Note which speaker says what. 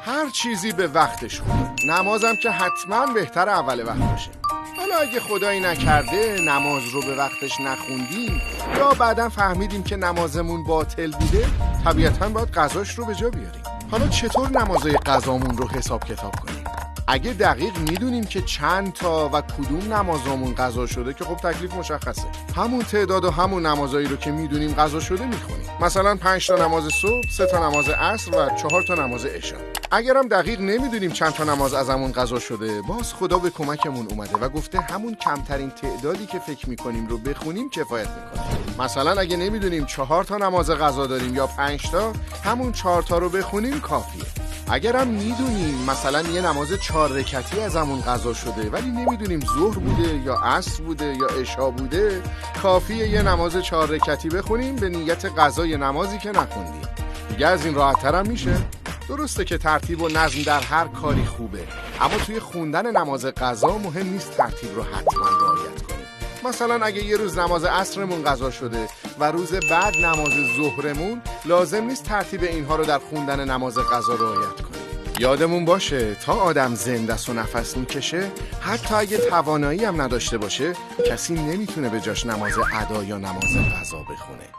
Speaker 1: هر چیزی به وقتش خوبه. نمازم که حتما بهتر اول وقت باشه. حالا اگه خدایی نکرده نماز رو به وقتش نخوندیم یا بعداً فهمیدیم که نمازمون باطل بوده، طبیعتاً باید قضاش رو به جا بیاریم. حالا چطور نمازهای قضامون رو حساب کتاب کنیم؟ اگه دقیق میدونیم که چند تا و کدوم نمازامون قضا شده که خب تکلیف مشخصه. همون تعداد و همون نمازایی رو که میدونیم قضا شده میخونیم. مثلا 5 تا نماز صبح، 3 تا نماز عصر و 4 تا نماز عشاء. اگرم دقیق نمیدونیم چند تا نماز ازمون قضا شده، باز خدا به کمکمون اومده و گفته همون کمترین تعدادی که فکر میکنیم رو بخونیم کفایت میکنه. مثلا اگه نمیدونیم 4 تا نماز قضا داریم یا 5 تا، همون 4 تا رو بخونیم کافیه. اگرم میدونیم مثلا یه نماز 4 رکعتی ازمون قضا شده ولی نمیدونیم ظهر بوده یا عصر بوده یا عشاء بوده، کافیه یه نماز 4 رکعتی بخونیم به نیت قضای نمازی که نخوندیم. دیگه از این راحت‌تر هم میشه. درسته که ترتیب و نظم در هر کاری خوبه، اما توی خوندن نماز قضا مهم نیست ترتیب رو حتما رعایت کنیم. مثلا اگه یه روز نماز عصرمون قضا شده و روز بعد نماز ظهرمون، لازم نیست ترتیب اینها رو در خوندن نماز قضا رعایت کنیم. یادمون باشه تا آدم زنده است و نفس میکشه، حتی اگه توانایی هم نداشته باشه، کسی نمیتونه به جاش نماز ادا یا نماز قضا بخونه.